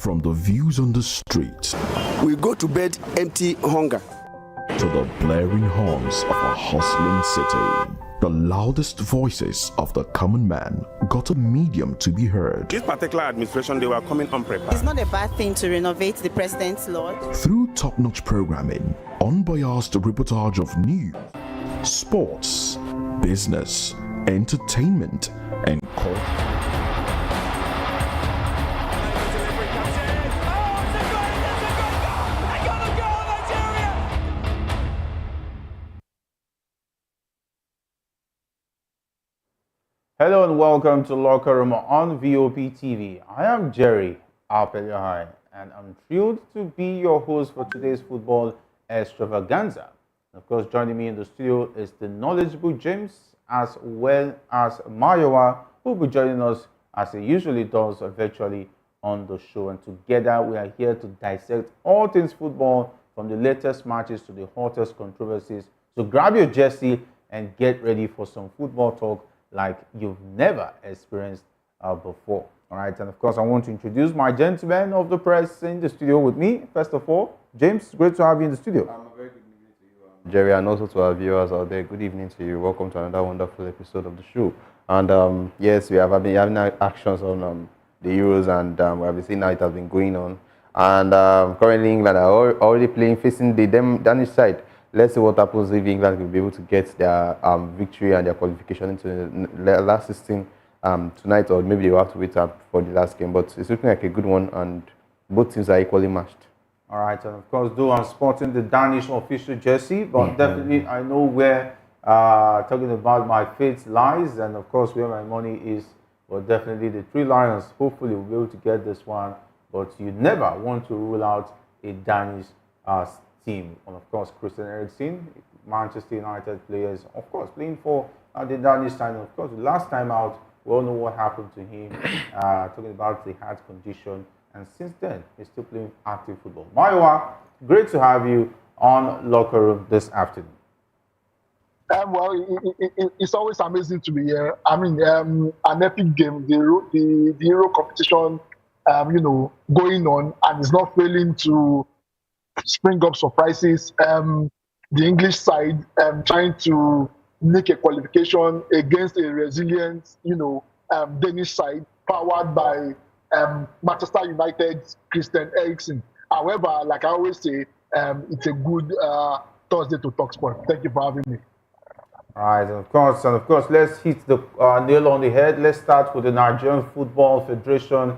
From the views on the street We go to bed empty hunger. to the blaring horns of a hustling city, the loudest voices of the common man got a medium to be heard. This particular administration, they were coming unprepared. It's not a bad thing to renovate the president's lodge. Through top-notch programming, unbiased reportage of news, sports, business, entertainment, and culture. Hello and welcome to Locker Room on VOP TV. I am Jerry Apelahai and I'm thrilled to be your host for today's football extravaganza. Of course, joining me in the studio is the knowledgeable James as well as Mayowa, who will be joining us as he usually does virtually on the show. And together we are here to dissect all things football, from the latest matches to the hottest controversies. So grab your jersey and get ready for some football talk like you've never experienced before. All right, and of course, I want to introduce my gentlemen of the press in the studio with me. First of all, James, great to have you in the studio. A very good evening to you, Jerry, and also to our viewers out there. Good evening to you. Welcome to another wonderful episode of the show. And yes, we have been having actions on the Euros, and we have been seeing how it has been going on. And currently, England are already playing facing the Danish side. Let's see what happens if England will be able to get their victory and their qualification into the last 16 tonight, or maybe they will have to wait up for the last game. But it's looking like a good one, and both teams are equally matched. All right, and of course, though I'm sporting the Danish official jersey, but definitely I know where talking about my fate lies, and of course where my money is. But definitely the Three Lions hopefully will be able to get this one. But you never want to rule out a Danish team. And of course, Christian Eriksen, Manchester United players, of course, playing for the Danish side. Of course, the last time out, we all know what happened to him, talking about the heart condition. And since then, he's still playing active football. Maiwa, great to have you on Locker Room this afternoon. It's always amazing to be here. I mean, an epic game, the Euro competition, going on, and it's not failing to spring up surprises. The English side trying to make a qualification against a resilient, Danish side powered by Manchester United's Christian Eriksen. However, like I always say, it's a good Thursday to talk sport. Thank you for having me. All right, and of course, let's hit the nail on the head. Let's start with the Nigerian Football Federation,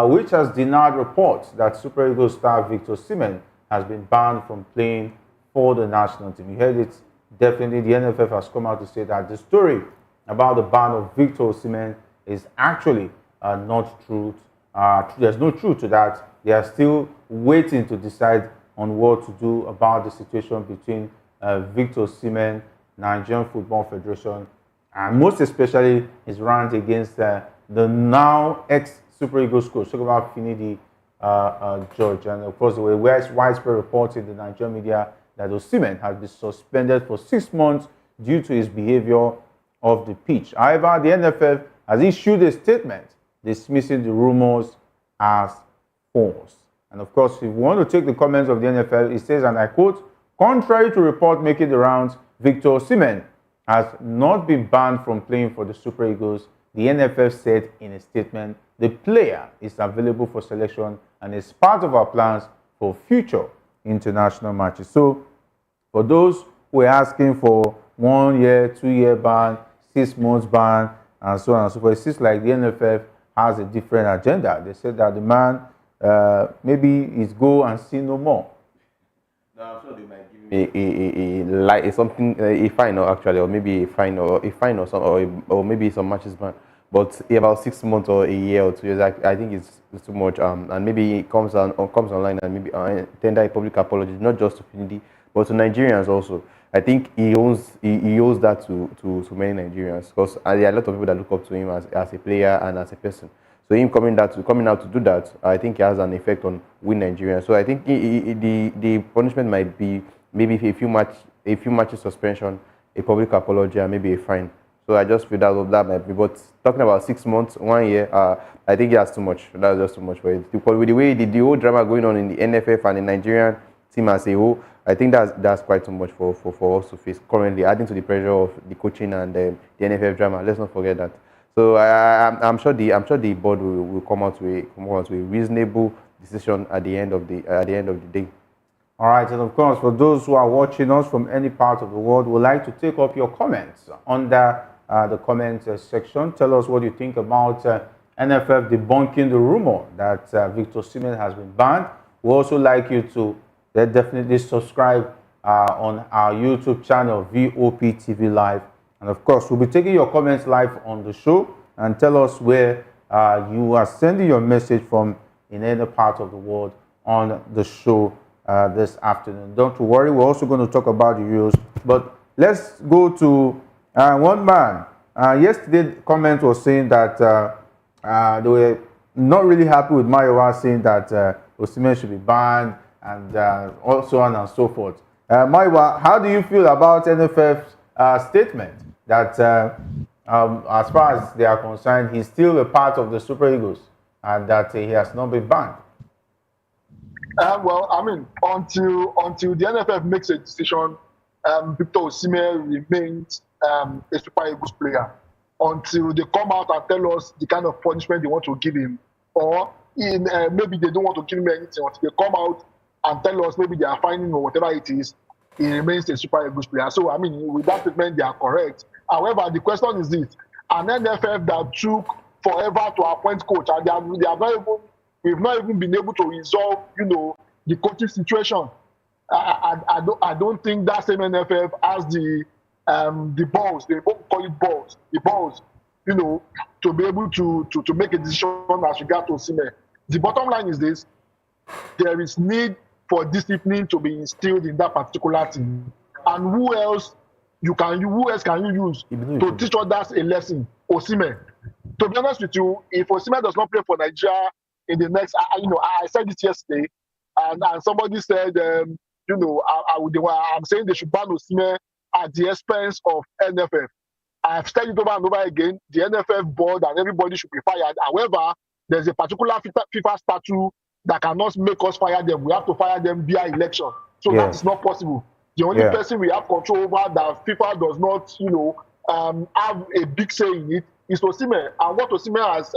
which has denied reports that Super Eagles star Victor Osimhen has been banned from playing for the national team. You heard it. Definitely, the NFF has come out to say that the story about the ban of Victor Osimhen is actually not true. There's no truth to that. They are still waiting to decide on what to do about the situation between Victor Osimhen, Nigerian Football Federation, and most especially his rant against the now ex-Super Eagles coach, talk about Finidi George. And of course, there were widespread reports in the Nigerian media that Osimhen has been suspended for 6 months due to his behavior of the pitch. However, the NFF has issued a statement dismissing the rumors as false. And of course, if you want to take the comments of the NFL, it says, and I quote, "Contrary to report making the rounds, Victor Osimhen has not been banned from playing for the Super Eagles." The NFF said in a statement, "The player is available for selection and is part of our plans for future international matches." So, for those who are asking for 1 year, 2 year ban, 6 months ban, and so on and so forth, it seems like the NFF has a different agenda. They said that the man maybe is go and see no more. No, I'm sure they might give me a fine, or actually, or maybe a fine or some, or maybe some matches ban. But about 6 months or a year or 2 years, I think it's too much. And maybe it comes online and maybe tender a public apology, not just to Finidi, but to Nigerians also. I think he owes that to many Nigerians, because there are a lot of people that look up to him as a player and as a person. So him coming out to do that, I think it has an effect on we Nigerians. So I think the punishment might be maybe a few matches suspension, a public apology, and maybe a fine. So I just feel that might be. But talking about 6 months, 1 year, I think that's too much. That's just too much for it. Because with the way the whole drama going on in the NFF and the Nigerian team as a whole, I think that's quite too much for us to face currently, adding to the pressure of the coaching and the NFF drama. Let's not forget that. So I'm sure the board will come out to a reasonable decision at the end of the day. All right, and of course, for those who are watching us from any part of the world, we'd like to take up your comments under the comment section. Tell us what you think about NFF debunking the rumor that Victor Osimhen has been banned. We also like you to definitely subscribe on our YouTube channel, VOP TV Live. And of course, we'll be taking your comments live on the show, and tell us where you are sending your message from in any part of the world on the show this afternoon. Don't worry, we're also going to talk about the Euros. But let's go to one man. Yesterday, the comment was saying that they were not really happy with Mayowa saying that Osimhen should be banned, and so on and so forth. Mayowa, how do you feel about NFF's statement that as far as they are concerned, he's still a part of the Super Eagles and that he has not been banned? Well, I mean, until the NFF makes a decision, Victor Osimhen remains a Super Eagles player until they come out and tell us the kind of punishment they want to give him, or maybe they don't want to give him anything. Until they come out and tell us maybe they are finding or whatever it is, he remains a Super Eagles player. So, I mean, with that statement, they are correct. However, the question is this: an NFF that took forever to appoint coach, and we've not even been able to resolve, the coaching situation. I don't think that same NFF has the balls, they both call it balls, the balls, to be able to make a decision as regards to Osimhen. The bottom line is this: there is need for discipline to be instilled in that particular team. And who else can you use to teach others a lesson? Osimhen. To be honest with you, if Osimhen does not play for Nigeria in the next, I said this yesterday, and somebody said, I'm saying they should ban Osimhen at the expense of NFF. I've said it over and over again: the NFF board and everybody should be fired. However, there's a particular FIFA statute that cannot make us fire them. We have to fire them via election. So that is not possible. The only person we have control over that FIFA does not, have a big say in it is Osimhen. And what Osimhen has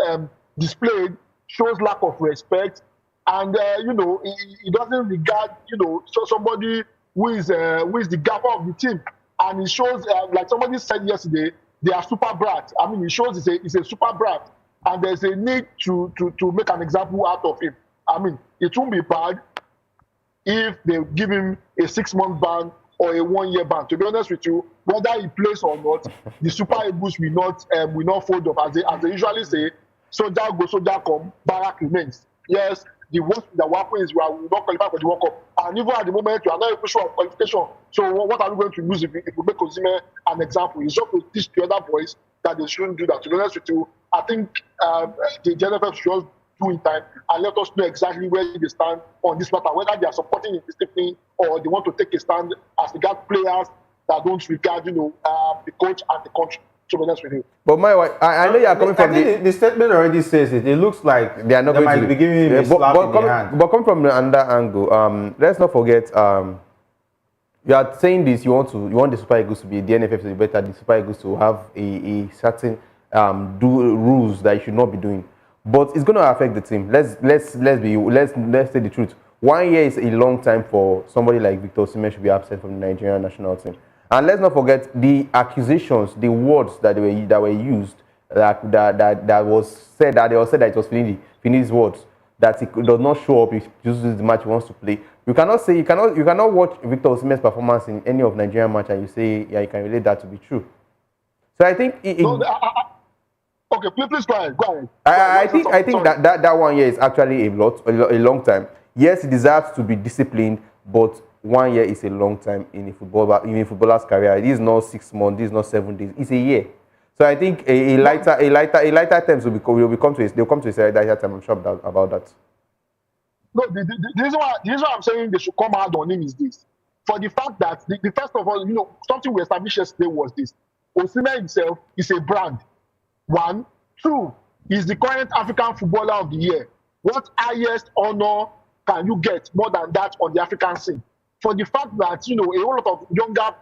displayed shows lack of respect. And, he doesn't regard, somebody who is the gaffer of the team. And it shows, like somebody said yesterday, they are super brats. I mean, it shows it's a super brat. And there's a need to make an example out of him. I mean, it won't be bad if they give him a 6-month ban or a 1-year ban. To be honest with you, whether he plays or not, the Super Eagles will not fold up. As they usually say, soldier go, soldier come, barrack remains. Yes, the worst that will happen is we will not qualify for the World Cup. And even at the moment, we are not even sure of qualification. So what are we going to lose if we make Osimhen an example? It's just to teach the other boys that they shouldn't do that. To be honest with you, I think the NFF should just do in time and let us know exactly where they stand on this matter, whether they are supporting the discipline or they want to take a stand as regards players that don't regard, the coach and the country. To be honest with you. But I know you are coming from the statement already says it. It looks like they are not going to be giving him a slap in the hand. But coming from another angle, let's not forget, you are saying this. You want the Super Eagles to be the NFF to be better. The Super Eagles to have a certain do rules that you should not be doing. But it's going to affect the team. Let's say the truth. 1 year is a long time for somebody like Victor Osimhen to be absent from the Nigerian national team. And let's not forget the accusations, the words that were used, that was said that it was Fini's words, that he does not show up if he chooses the match he wants to play. You cannot watch Victor Osimhen's performance in any of Nigerian match and you say you can relate that to be true. So I think okay, please go ahead. I think that 1 year is actually a long time. Yes, he deserves to be disciplined, but 1 year is a long time in a footballer's career. It is not 6 months. This is not 7 days. It's a year. So I think a lighter terms will come to a lighter time. I'm sure about that. No, the reason why I'm saying they should come out on him is this: for the fact that the first of all, something we established yesterday was this: Osimhen himself is a brand. One. Two, he's the current African Footballer of the Year. What highest honor can you get more than that on the African scene? For the fact that, a whole lot of younger,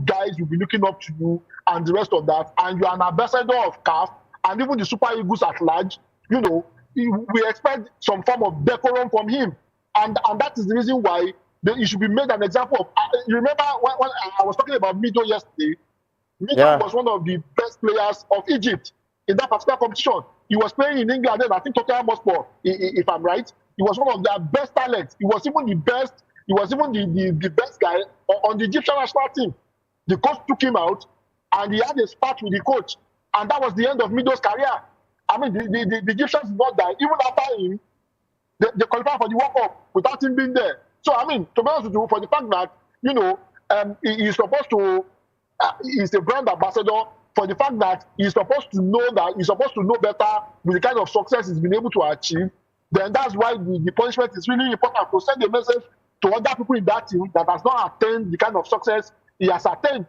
guys will be looking up to you and the rest of that, and you are an ambassador of CAF and even the Super Eagles at large, we expect some form of decorum from him. And that is the reason why he should be made an example of. You remember when I was talking about Mido yesterday? Mido was one of the best players of Egypt in that particular competition. He was playing in England then, I think Tottenham Hotspur, if I'm right. He was one of their best talents. He was even the best. He was even the best guy on the Egyptian national team. The coach took him out, and he had a spat with the coach, and that was the end of Mido's career. I mean, the Egyptians did not die. Even after him, they qualified for the World Cup without him being there. So, I mean, to be honest with you, for the fact that, he's supposed to, he's a brand ambassador, for the fact that he's supposed to know better with the kind of success he's been able to achieve, then that's why the punishment is really important, to send a message to other people in that team that has not attained the kind of success he has attained.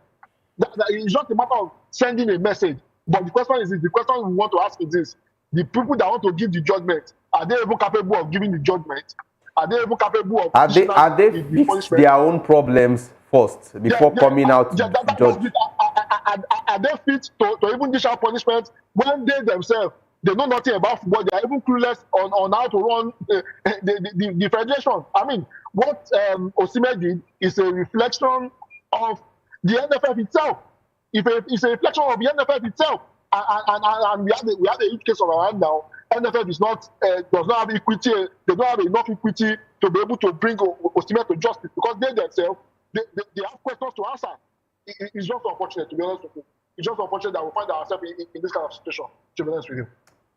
It's not a matter of sending a message, but the question we want to ask is this: the people that want to give the judgment, are they even capable of giving the judgment? Are they even capable of? Are they fix their own problems first before coming out to judge? Are they fit to even dish out punishment when they themselves, they know nothing about football? They are even clueless on how to run the federation. I mean, what Osimhen did is a reflection of the NFF itself. It's a reflection of the NFF itself, and we have a huge case of our hand now. NFF does not have equity. They don't have enough equity to be able to bring Osimhen to justice, because they themselves they have questions to answer. It's just unfortunate, to be honest with you. It's just unfortunate that we find ourselves in this kind of situation, to be honest with you.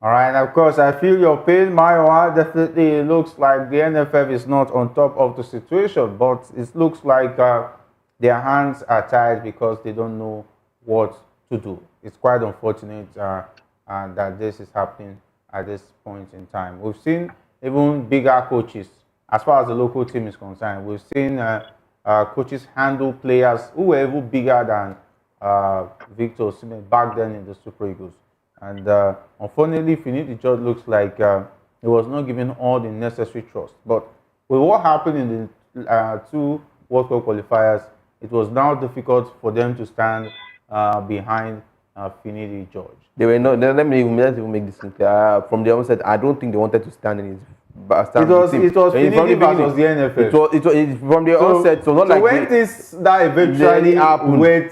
All right, and of course, I feel your pain, Maiwa. Definitely, it looks like the NFF is not on top of the situation, but it looks like their hands are tied because they don't know what to do. It's quite unfortunate that this is happening at this point in time. We've seen even bigger coaches, as far as the local team is concerned. We've seen coaches handle players who were even bigger than Victor Osimhen back then in the Super Eagles. And unfortunately, Finidi George looks like he was not given all the necessary trust. But with what happened in the two World Cup qualifiers, it was now difficult for them to stand behind Finidi George. They were not. Let me make this clear. From the onset, I don't think they wanted to stand in his. It was Finidi versus the NFF. It was from the onset. So not like when that eventually happened,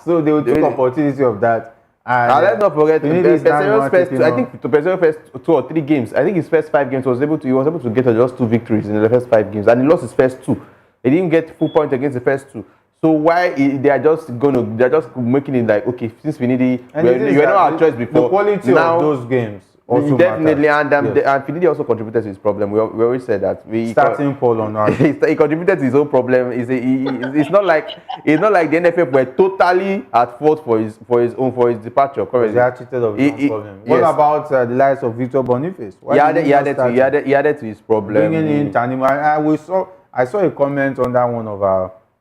so they took opportunity of that. And let's not forget, Pessero's first, I think Pessero's first 2 or 3 games, I think his first 5 games he was able to get just 2 victories in the first 5 games, and he lost his first 2. He didn't get full point against the first 2. So why they're just making it like, okay, since we need it, you had no our choice before. The quality now, of those games also definitely, matters. And Finidi also contributed to his problem. We always said that. Starting Paul on that. He contributed to his own problem. It's not like the NFF were totally at fault for his departure. Correct. He had cheated of his own problem. What about the likes of Victor Boniface? He added to his problem. Bringing in Tanima. I saw a comment on that one of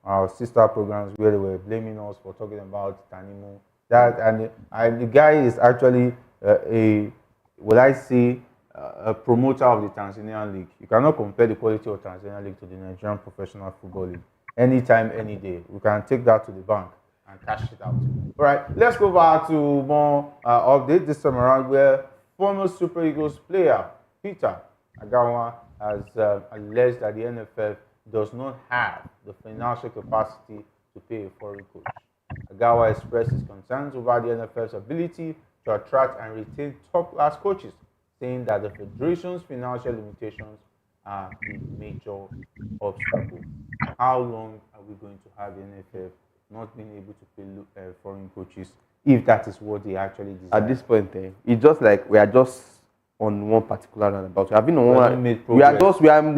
our sister programs where they were blaming us for talking about Tanimo. The guy is actually a promoter of the Tanzanian League. You cannot compare the quality of Tanzanian League to the Nigerian Professional Football League. Anytime, any day. We can take that to the bank and cash it out. All right, let's go back to more update this time around, where former Super Eagles player Peter Agawa has alleged that the NFF does not have the financial capacity to pay a foreign coach. Agawa expressed his concerns over the NFF's ability to attract and retain top-class coaches, saying that the federation's financial limitations are a major obstacle. How long are we going to have the NFF not being able to pay foreign coaches if that is what they actually desire? At this point, it's just like we are just on one particular roundabout. We have been on one roundabout. We are just going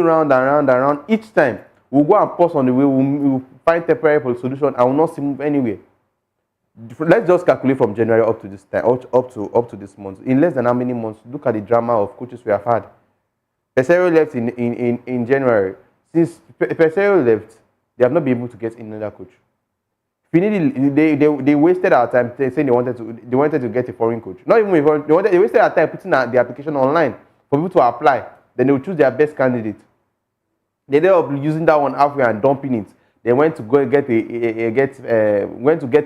round and round. Each time we'll go and pause on the way. We'll find temporary solution and will not move anywhere. Let's just calculate from January up to this time, up to this month. In less than how many months? Look at the drama of coaches we have had. Pesero left in January. Since Pesero left, they have not been able to get another coach. They wasted our time saying they wanted to get a foreign coach. Not even a foreign, they wasted our time putting the application online for people to apply. Then they will choose their best candidate. They ended up using that one halfway and dumping it. They went to go and get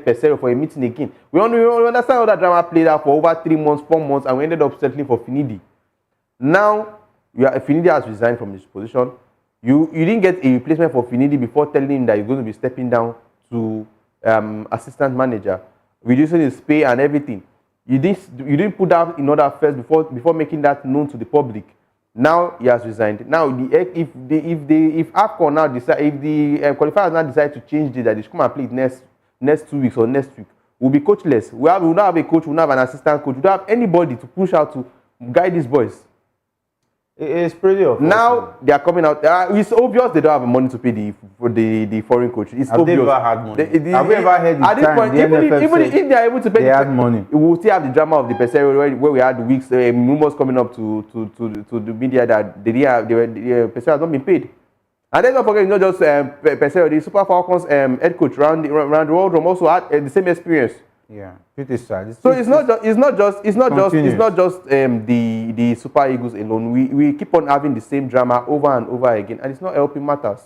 Pesero for a meeting again. We understand how that drama played out for over 3 months, 4 months, and we ended up settling for Finidi. Now, Finidi has resigned from his position. You didn't get a replacement for Finidi before telling him that he's going to be stepping down to assistant manager, reducing his pay and everything. You didn't put that in order first before making that known to the public. Now he has resigned. Now, if AFCON now decide, if the qualifiers now decide to change it, that they should come and play it next 2 weeks or next week, we'll be coachless. We will not have a coach. We will not have an assistant coach. We don't have anybody to push out to guide these boys. It's pretty obvious. Now they are coming out. It's obvious they don't have money to pay the foreign coach. It's have obvious. They ever had money? Have we ever heard at this point, even if they are able to pay, they had money. We will still have the drama of the Pesero where we had weeks rumors coming up to the media that Pesero has not been paid. And then don't forget, it's not just Pesero. The Super Falcons head coach around the world also had the same experience. Yeah, pretty sad. So it's not just the Super Eagles alone. We keep on having the same drama over and over again, and it's not helping matters.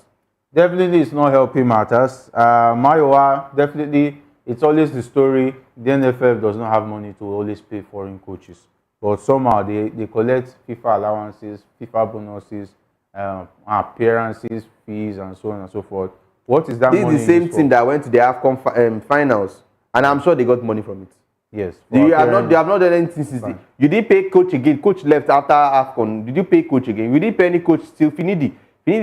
Definitely, it's not helping matters. Mayowa, definitely, it's always the story. The NFF does not have money to always pay foreign coaches, but somehow they collect FIFA allowances, FIFA bonuses, appearances, fees, and so on and so forth. What is that money? This is the same team that went to the AFCON finals. And I'm sure they got money from it. Yes. They have not done anything since. You didn't pay coach again. Coach left after AFCON. Did you pay coach again? You didn't pay any coach still. Finidi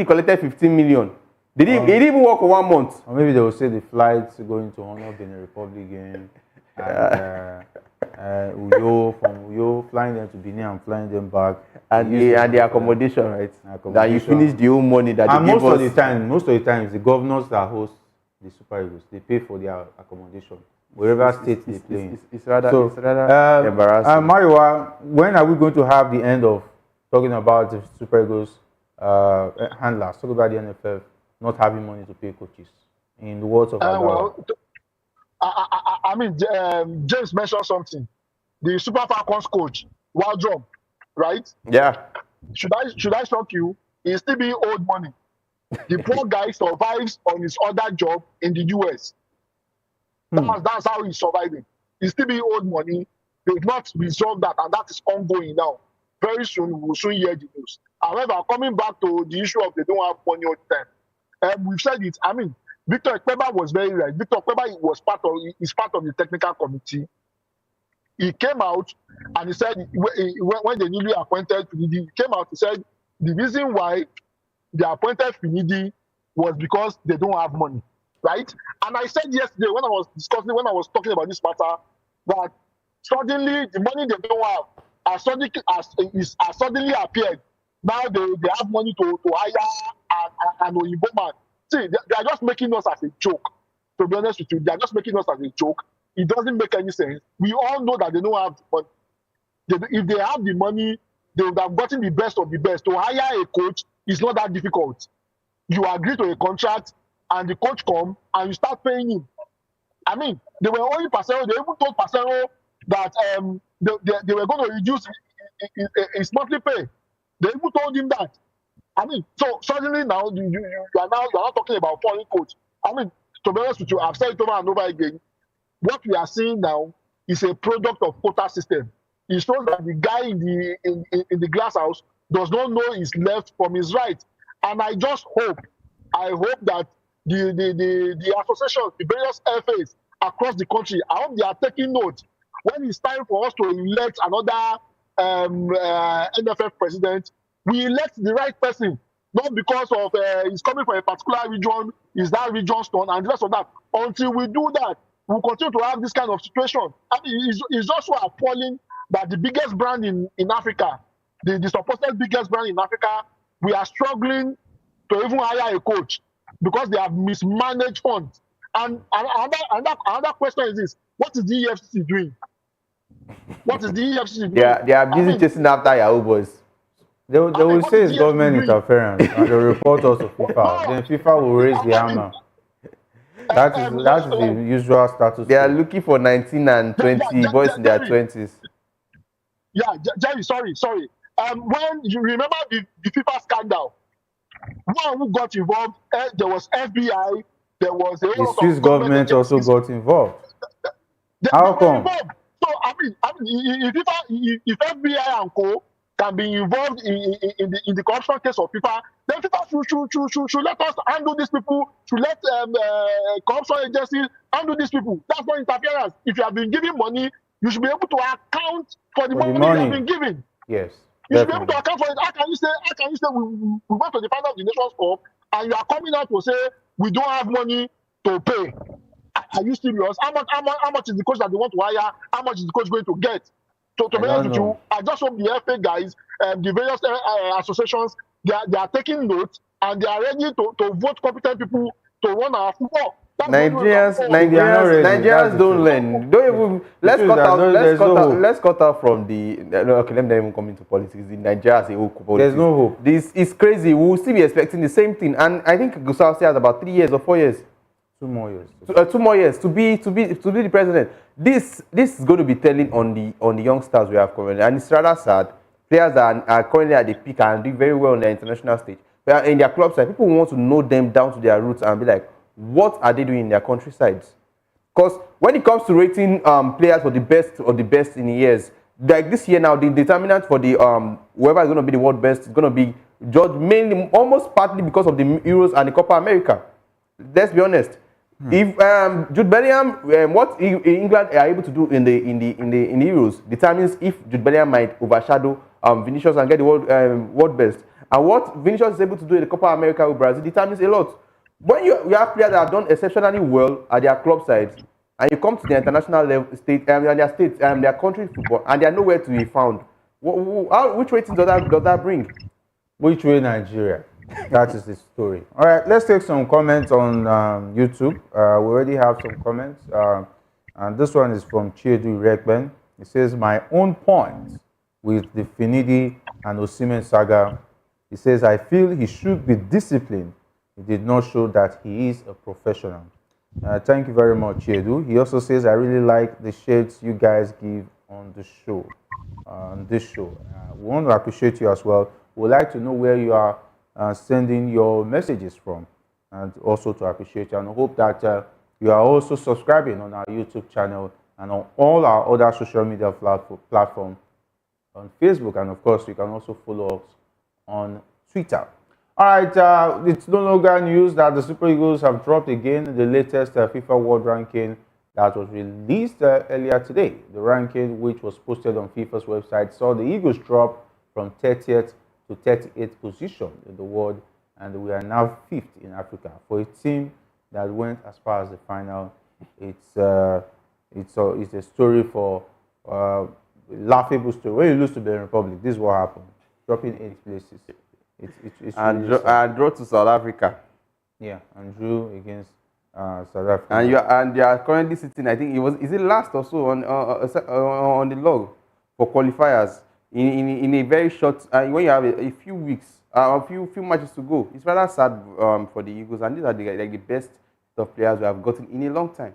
collected 15 million. He didn't even work for 1 month. Or maybe they will say the flights going to honor Benin Republic game. And Uyo, from Uyo, flying them to Benin and flying them back. And the accommodation, right? That you finish the whole money that and they gave us. Most of the time, it's the governors that host the Super Eagles. They pay for their accommodation. Wherever state they play. It's rather embarrassing. Mayowa, when are we going to have the end of talking about the Super Eagles handlers? Talk about the NFF not having money to pay coaches. In the words of I mean, James mentioned something. The Super Falcons coach, Waldrom, right? Yeah. Should I shock you? He's still being owed money. The poor guy survives on his other job in the US. That's how he's surviving. He's still being owed money. They've not resolved that, and that is ongoing now. Very soon, we'll soon hear the news. However, coming back to the issue of they don't have money all the time, we've said it. I mean, Victor Ekpeba was very right. Victor Ekpeba is part of the technical committee. He came out and he said, when they newly appointed Finidi, he came out and said the reason why they appointed Finidi was because they don't have money. Right? And I said yesterday when I was talking about this matter, that suddenly the money they don't have has suddenly appeared. Now they have money to hire an Oyinbo man. See, they are just making us as a joke. To be honest with you, they are just making us as a joke. It doesn't make any sense. We all know that they don't have the money. If they have the money, they would have gotten the best of the best. To hire a coach is not that difficult. You agree to a contract, and the coach come and you start paying him. I mean, they were owing Pasero. They even told Pasero that they were going to reduce his monthly pay. They even told him that. I mean, so suddenly now you are not talking about foreign coach. I mean, to be honest with you, I've said it over and over again. What we are seeing now is a product of quota system. It shows that the guy in the glass house does not know his left from his right. And I hope that the associations, the various FAs across the country, I hope they are taking note. When it's time for us to elect another NFF president, we elect the right person, not because of he's coming from a particular region, is that region's turn, and the rest of that. Until we do that, we'll continue to have this kind of situation. I mean, it's also appalling that the biggest brand in Africa, the supposed biggest brand in Africa, we are struggling to even hire a coach because they have mismanaged funds. And another question is this: what is the EFCC doing? What is the EFCC doing? They are busy chasing after Yahoo boys. They will say it's government interference and they'll report us to FIFA. Then FIFA will raise the hammer. That is the usual status. They are looking for 19 and 20 boys in their 20s. Yeah, Jerry, sorry. When you remember the FIFA scandal, one who got involved, there was FBI, there was a The lot Swiss of government also got involved. How they were come? involved. So I mean, if FBI and co can be involved in the corruption case of FIFA, then FIFA should let us handle these people. Should let corruption agencies handle these people. That's not interference. If you have been giving money, you should be able to account for the money you have been giving. Yes. You should be able to account for it. How can you say we went to the final of the Nations Cup and you are coming out to say we don't have money to pay? Are you serious? How much is the coach that they want to hire? How much is the coach going to get? To be honest with you, I just hope the FA guys, the various associations, they are taking notes and they are ready to vote competent people to run our football. Nigerians don't learn. Don't even let's cut out from the. Okay, let me not even come into politics. In Nigeria as a whole, there's no hope. This is crazy. We will still be expecting the same thing, and I think Gusau still has about 3 years or 4 years. 2 more years. 2 more years to be the president. This is going to be telling on the youngsters we have currently, and it's rather sad. Players are currently at the peak and doing very well on the international stage. But in their club side, people want to know them down to their roots and be like, what are they doing in their countrysides? Because when it comes to rating players for the best in years, like this year now, the determinant for the whoever is going to be the world best is going to be judged mainly, almost partly because of the Euros and the Copa America. Let's be honest. If Jude Bellingham, what England are able to do in the Euros determines if Jude Bellingham might overshadow Vinicius and get the world best, and what Vinicius is able to do in the Copa America with Brazil determines a lot. When you have players that have done exceptionally well at their club sides, and you come to the international level, their country football, and they are nowhere to be found, which ratings does that bring? Which way Nigeria? That is the story. All right, let's take some comments on YouTube. We already have some comments. And this one is from Chiedu Rekben. It says, my own point with the Finidi and Osimhen saga. He says, I feel he should be disciplined. He did not show that he is a professional. Thank you very much, Chiedu. He also says, I really like the shades you guys give on the show. We want to appreciate you as well. We'd like to know where you are sending your messages from, and also to appreciate you, and I hope that you are also subscribing on our YouTube channel and on all our other social media platforms on Facebook, and of course you can also follow us on Twitter. All right, it's no longer news that the Super Eagles have dropped again the latest FIFA World Ranking that was released earlier today. The ranking, which was posted on FIFA's website, saw the Eagles drop from 30th to 38th position in the world, and we are now 5th in Africa. For a team that went as far as the final, it's a story for laughable story. When you lose to the Republic, this is what happened. Dropping 8 places. And draw to South Africa. Yeah, and drew against South Africa. And you are currently sitting, I think is it last or so on the log for qualifiers. In a very short, when you have a few weeks, a few matches to go, it's rather sad for the Eagles, and these are the best of players we have gotten in a long time.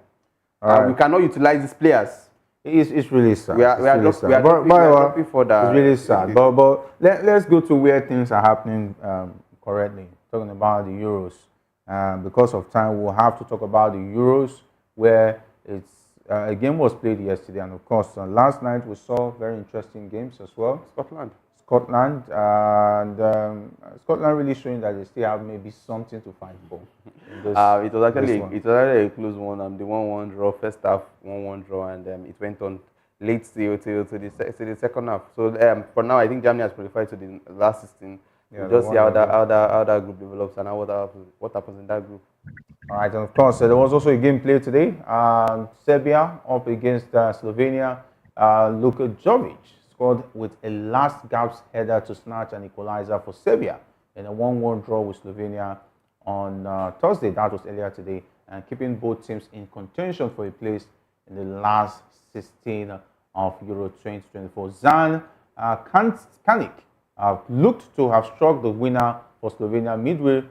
We cannot utilize these players. It's really sad. We are dropping further. It's really sad. But let's go to where things are happening currently. Talking about the Euros. Because of time, we'll have to talk about the Euros, where a game was played yesterday, and of course, last night we saw very interesting games as well. Scotland, and Scotland really showing that they still have maybe something to fight for. It was actually a close one. The 1-1 draw, first half 1-1 draw, and it went on late to the second half. So for now, I think Germany has qualified to the last 16. Yeah, we'll just see how that group develops and what happens in that group. All right, and of course, there was also a game played today. Serbia up against Slovenia. Luka Jovic scored with a last gasp header to snatch an equalizer for Serbia in a 1-1 draw with Slovenia on Thursday. That was earlier today, and keeping both teams in contention for a place in the last 16 of Euro 2024. Zan Kanik looked to have struck the winner for Slovenia midway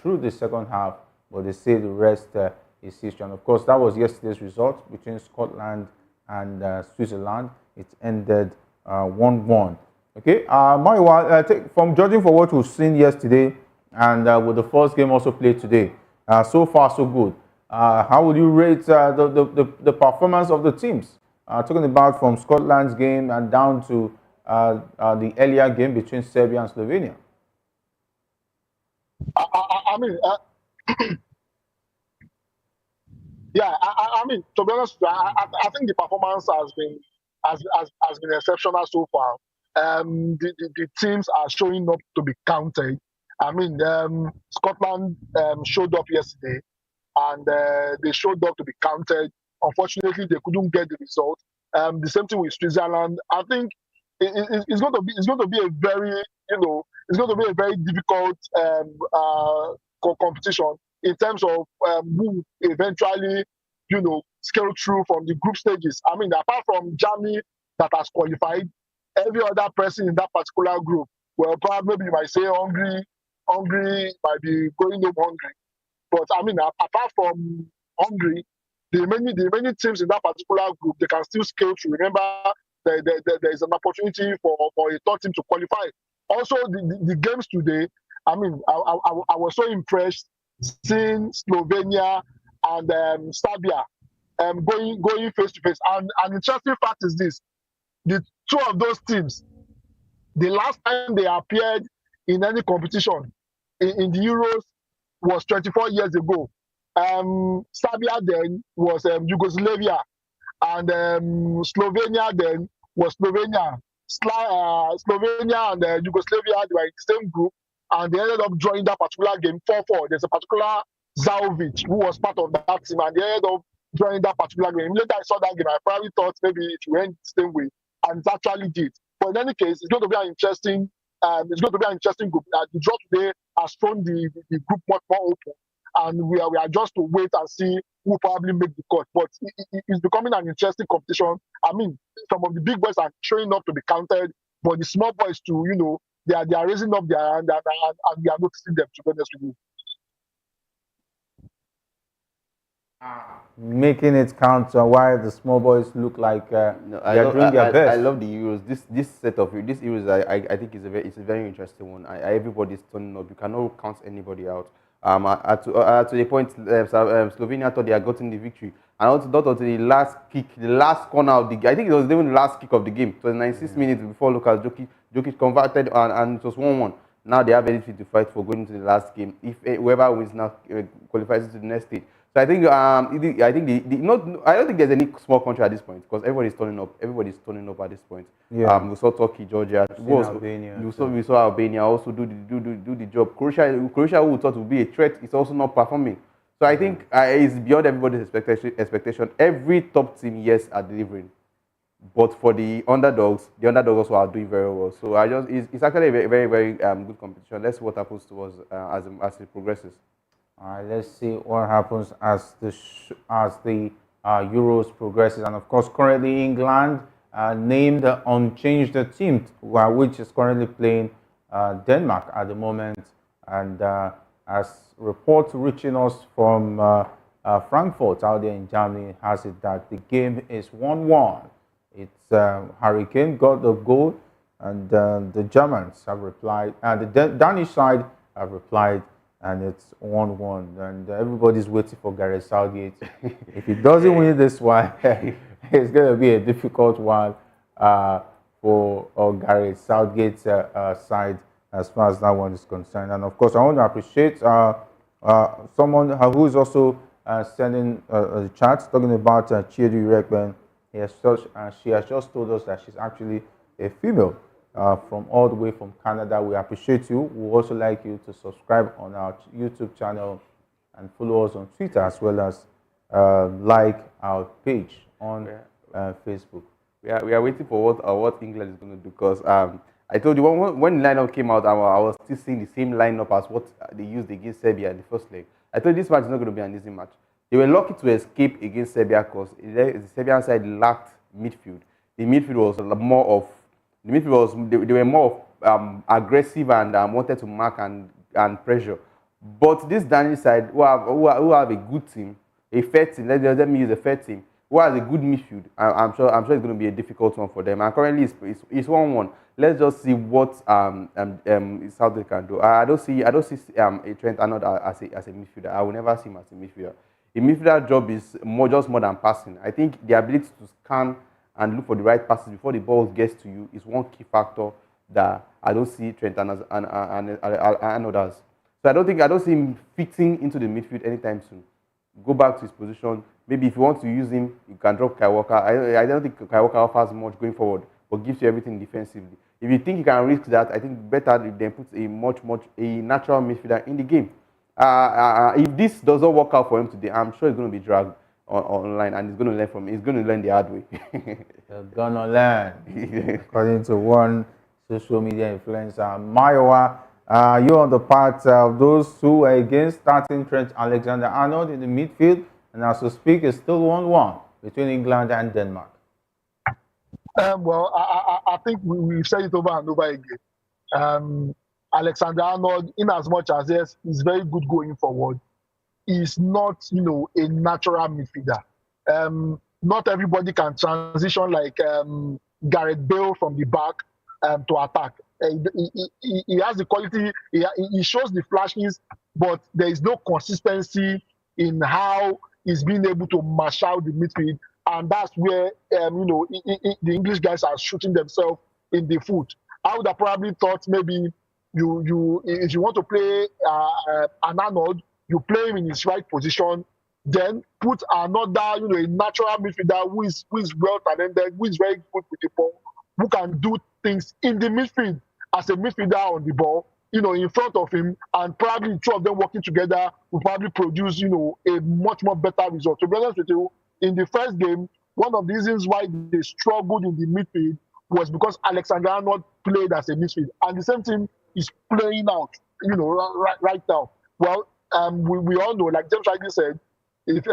through the second half, but they say the rest his history. And of course, that was yesterday's result between Scotland and Switzerland. It ended 1-1. Okay, Mariwa, from judging for what we've seen yesterday and with the first game also played today, so far so good. How would you rate the performance of the teams? Talking about from Scotland's game and down to the earlier game between Serbia and Slovenia. I mean, yeah, I mean, to be honest, I think the performance has been exceptional so far. The teams are showing up to be counted. I mean, Scotland showed up yesterday, and they showed up to be counted. Unfortunately, they couldn't get the result. The same thing with Switzerland. I think it's going to be a very, it's going to be a very difficult competition in terms of who eventually, scale through from the group stages. I mean, apart from Germany that has qualified, every other person in that particular group, well, probably maybe you might say Hungary might be going home hungry. But I mean, apart from Hungary, the many teams in that particular group, they can still scale through. Remember, there is an opportunity for a third team to qualify. Also, the games today, I mean, I was so impressed seeing Slovenia and Serbia going face to face. And an interesting fact is this: the two of those teams, the last time they appeared in any competition in the Euros was 24 years ago. Serbia then was Yugoslavia, and Slovenia then was Slovenia. Slovenia and Yugoslavia, they were in the same group, and they ended up drawing that particular game 4-4. There's a particular Zaovic who was part of that team, and they ended up drawing that particular game. Later I saw that game, I probably thought maybe it would end the same way, and it actually did. But in any case, it's going to be an interesting group. The draw today has thrown the group much more open, and we are just to wait and see who probably make the cut. But it's becoming an interesting competition. I mean, some of the big boys are showing up to be counted, but the small boys too, they are raising up their hand, and we are noticing them, to be honest with you. Making it count why the small boys look like they're doing their best. I love the Euros. This set of this Euros, I think is a very interesting one. Everybody's turning up. You cannot count anybody out. To the point, Slovenia thought they had gotten the victory, and also not until the last kick, the last corner of the game. I think it was even the last kick of the game. It was 96 minutes before Lukas Jokic converted, and it was 1-1. Now they have anything to fight for going into the last game. If whoever wins now qualifies to the next stage. So I think I don't think there's any small country at this point, because everybody's turning up. Everybody's turning up at this point. Yeah. We saw Turkey, Georgia, Albania. We saw Albania also do the job. Croatia, who we thought would be a threat, is also not performing. So I think it's beyond everybody's expectation. Every top team, yes, are delivering, but for the underdogs also are doing very well. So it's actually a very, very, very good competition. Let's see what happens to us as it progresses. All right, let's see what happens as the Euros progresses. And of course, currently England named the unchanged team, which is currently playing Denmark at the moment. And as reports reaching us from Frankfurt out there in Germany has it that the game is 1-1. It's Harry Kane got the goal, and the Germans have replied, and the Danish side have replied, and it's 1-1, and everybody's waiting for Gareth Southgate. If he doesn't win this one, it's going to be a difficult one for Gareth Southgate's side as far as that one is concerned. And of course, I want to appreciate someone who is also sending a chat talking about Chiedu Rekben. She has just told us that she's actually a female. From all the way from Canada. We appreciate you. We would also like you to subscribe on our YouTube channel and follow us on Twitter, as well as like our page on Facebook. We are waiting for what England is going to do, because I told you when the lineup came out, I was still seeing the same lineup as what they used against Serbia in the first leg. I thought this match is not going to be an easy match. They were lucky to escape against Serbia because the Serbian side lacked midfield. The midfield was more of they were more aggressive and wanted to mark and pressure. But this Danish side, who have a good team, a fair team, let me use a fair team, who has a good midfield, I'm sure it's going to be a difficult one for them. And currently it's 1-1. Let's just see what Southgate can do. I don't see a Trent Arnold as a midfielder. I will never see him as a midfielder. A midfielder job is more than passing. I think the ability to scan and look for the right passes before the ball gets to you is one key factor that I don't see Trent Arnold as. So I don't see him fitting into the midfield anytime soon. Go back to his position. Maybe if you want to use him, you can drop Kai Walker. I don't think Kai Walker offers much going forward, but gives you everything defensively. If you think you can risk that, I think better if they put a natural midfielder in the game. If this doesn't work out for him today, I'm sure he's going to be dragged online, and he's going to learn from it. He's going to learn the hard way. You're gonna learn, according to one social media influencer. Mayowa, you're on the part of those who are against starting Trent Alexander-Arnold in the midfield, and as we speak, it's still 1-1 between England and Denmark. Well, I think we've said it over and over again. Alexander-Arnold, in as much as yes, he's very good going forward, is not, a natural midfielder. Not everybody can transition like Gareth Bale from the back to attack. He has the quality, he shows the flashes, but there is no consistency in how he's been able to mash out the midfield, and that's where the English guys are shooting themselves in the foot. I would have probably thought maybe you if you want to play an Arnold, you play him in his right position, then put another, a natural midfielder who is well talented, who is very good with the ball, who can do things in the midfield as a midfielder on the ball, in front of him, and probably two of them working together will probably produce, a much more better result. To be honest with you, in the first game, one of the reasons why they struggled in the midfield was because Alexander-Arnold played as a midfield, and the same thing is playing out, right now. Well, we all know, like James rightly said, if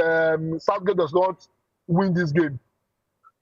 Southgate does not win this game,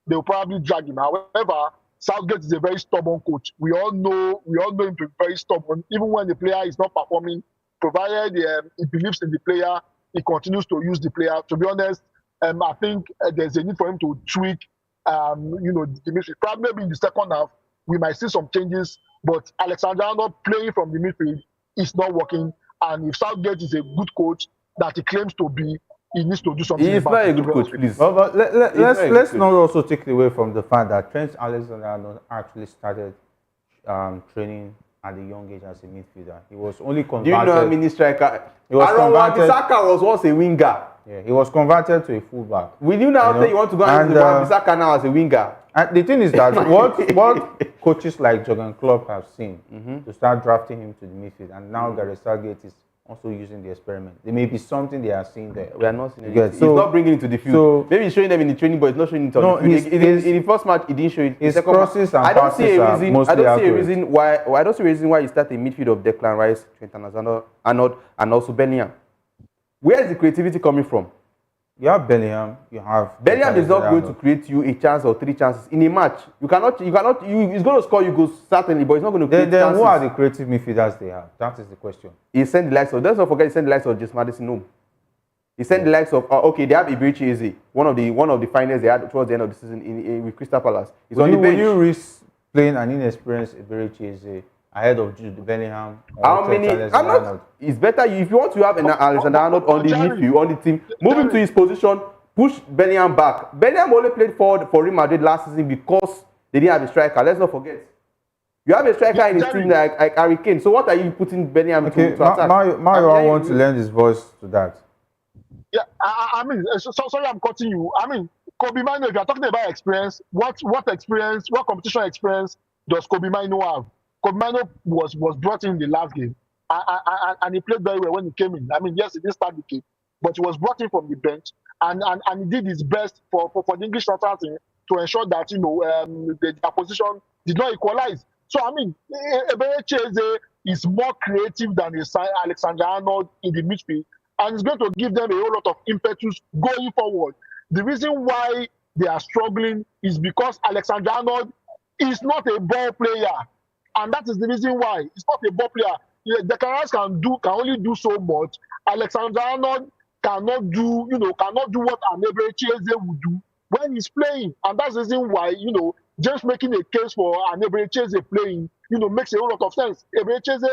they'll probably drag him. However, Southgate is a very stubborn coach. We all know him to be very stubborn. Even when the player is not performing, provided he believes in the player, he continues to use the player. To be honest, I think there's a need for him to tweak, the midfield. Probably maybe in the second half, we might see some changes, but Alexander-Arnold playing from the midfield is not working. And if Southgate is a good coach that he claims to be, he needs to do something. He's not a good coach, please. But let's not also take away from the fact that Trent Alexander-Arnold actually started training at a young age as a midfielder. He was only converted. Do you know how many striker? Aaron Wan-Bissaka was once a winger. Yeah, he was converted to a fullback. Will you now say you want to go and use Wan-Bissaka now as a winger? And the thing is that what coaches like Jurgen Klopp have seen to start drafting him to the midfield, and now Gareth Southgate is also using the experiment. There may be something they are seeing there. We are not seeing it. He's not bringing it to the field. So, maybe he's showing them in the training, but he's not showing it on the field. In the first match, he didn't show it. His crosses and passes are mostly accurate. I don't see a reason why you start a midfield of Declan Rice, Trent Alexander-Arnold, and also Bellingham. Where is the creativity coming from? You have Bellingham. You have Bellingham is not going to create you a chance or 3 chances in a match. He's going to score you goals certainly, but he's not going to create chances. Then who are the creative midfielders they have? That is the question. He sent the likes of, let's not forget, he sent the likes of James Maddison home. He sent the likes of, they have Iberichi Eze, one of the finalists they had towards the end of the season with Crystal Palace. He's on the bench. Will you risk playing an inexperienced Iberichi Eze ahead of Jude Bellingham? How many? It's better if you want to have an Alexander-Arnold on the midfield, on the team, move him to his position, push Bellingham back. Bellingham only played for Real Madrid last season because they didn't have a striker. Let's not forget. You have a striker in the team like Harry Kane. So what are you putting Bellingham to attack? Mario, I want to lend his voice to that. Yeah, sorry I'm cutting you. Kobe Mino, if you're talking about experience, what competition experience does Kobe Mino have? Kobe Mino was brought in the last game, and he played very well when he came in. Yes, he didn't start the game, but he was brought in from the bench, and he did his best for the English national team to ensure that their position did not equalize. So Eberechi Eze is more creative than Alexander-Arnold in the midfield, and it's going to give them a whole lot of impetus going forward. The reason why they are struggling is because Alexander-Arnold is not a ball player. And that is the reason why. It's not a ball player. Declan Rice can only do so much. Alexander-Arnold cannot do, cannot do what an Eberechieze would do when he's playing. And that's the reason why, just making a case for an Eberechieze playing, makes a whole lot of sense. Eberechieze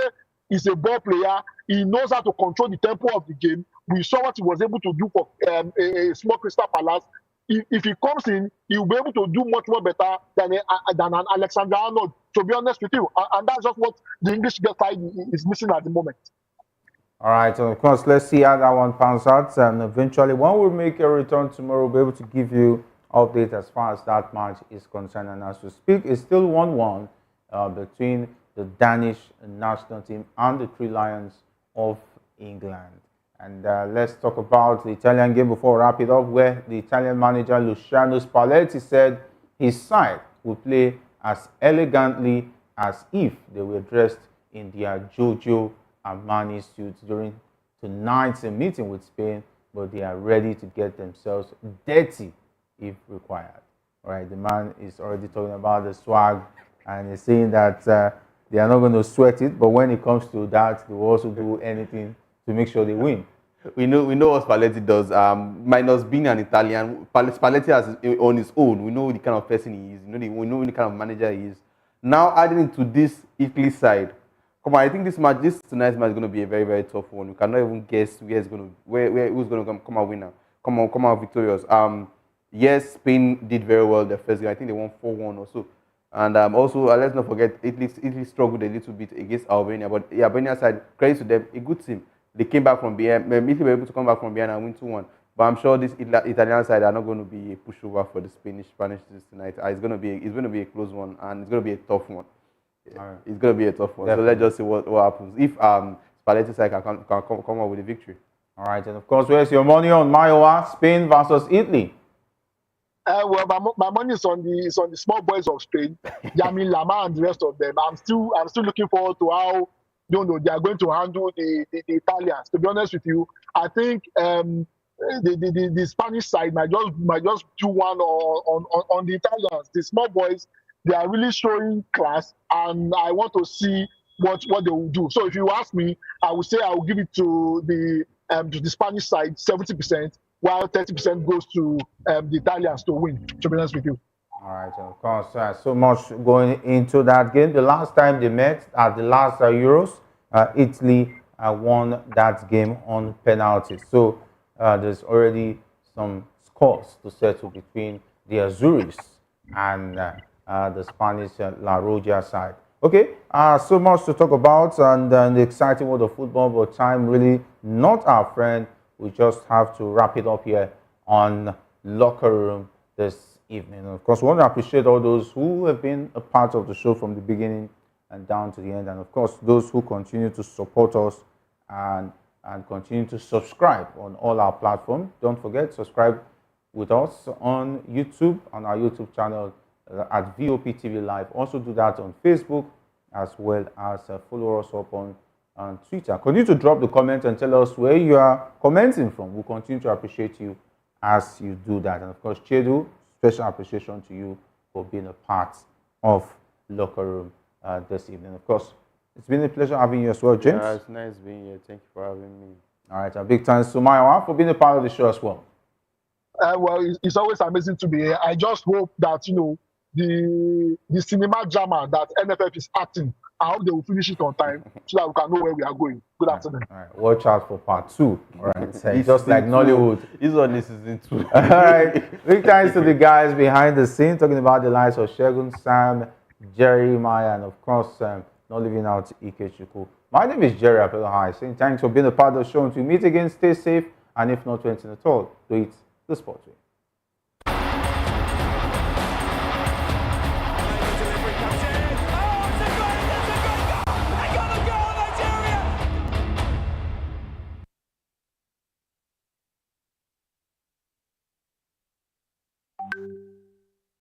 is a ball player. He knows how to control the tempo of the game. We saw what he was able to do for a small Crystal Palace. If he comes in, he will be able to do much more better than an Alexander Arnold, to be honest with you. And that's just what the English side is missing at the moment. All right, and of course, let's see how that one pans out. And eventually, when we make a return tomorrow, we'll be able to give you update as far as that match is concerned. And as we speak, it's still 1-1 between the Danish national team and the Three Lions of England. And let's talk about the Italian game before we wrap it up, where the Italian manager Luciano Spalletti said his side will play as elegantly as if they were dressed in their Giorgio Armani suits during tonight's meeting with Spain, but they are ready to get themselves dirty if required. All right, the man is already talking about the swag, and he's saying that they are not going to sweat it, but when it comes to that, they will also do anything to make sure they win. We know what Spalletti does. Minus being an Italian, Spalletti has on his own. We know the kind of person he is. We know the kind of manager he is. Now adding into this Italy side, come on, I think this tonight's match is going to be a very, very tough one. We cannot even guess who's going to come out winner, come out victorious. Yes, Spain did very well their first game. I think they won 4-1 or so. And also, let's not forget, Italy struggled a little bit against Albania. But the Albania side, credit to them, a good team. They came back from behind. Italy were able to come back from behind and win 2-1. But I'm sure this Italian side are not going to be a pushover for the Spanish tonight. It's going to be a close one, and it's going to be a tough one. Right. It's going to be a tough one. Definitely. So let's just see what happens. If Spalletti side can come up with a victory. All right, and of course, where's your money on Mayowa? Spain versus Italy. Well, my money is on the small boys of Spain, Yamin Lama and the rest of them. I'm still looking forward to how they are going to handle the Italians. To be honest with you, I think the Spanish side might just do one on the Italians. The small boys, they are really showing class, and I want to see what they will do. So if you ask me, I would say I will give it to the Spanish side 70%, while 30% goes to the Italians to win. To be honest with you. All right, of course, so much going into that game. The last time they met at the last Euros, Italy won that game on penalties. So there's already some scores to settle between the Azuris and the Spanish La Roja side. Okay, so much to talk about, and the exciting world of football, but time really not our friend. We just have to wrap it up here on Locker Room this evening. And of course, we want to appreciate all those who have been a part of the show from the beginning and down to the end. And of course, those who continue to support us and continue to subscribe on all our platforms. Don't forget, subscribe with us on YouTube, on our YouTube channel at VOP TV Live. Also do that on Facebook, as well as follow us up on Twitter. Continue to drop the comments and tell us where you are commenting from. We'll continue to appreciate you as you do that. And of course, Chedu, special appreciation to you for being a part of Locker Room this evening. Of course, it's been a pleasure having you as well, James. Yeah, it's nice being here. Thank you for having me. All right, a big thanks to Mayowa for being a part of the show as well. Well, it's always amazing to be here. I just hope that, the cinema drama that NFF is acting, I hope they will finish it on time so that we can know where we are going. Good afternoon. All right, watch out for part 2. All right, it's just like Nollywood. This one is season 2. All right, big thanks to the guys behind the scene, talking about the lives of Shegun, Sam, Jerry, Maya, and of course, not leaving out Ikechukwu. My name is Jerry Apelahai, saying thanks for being a part of the show. Until we meet again, stay safe, and if not anything at all, do it the sport way.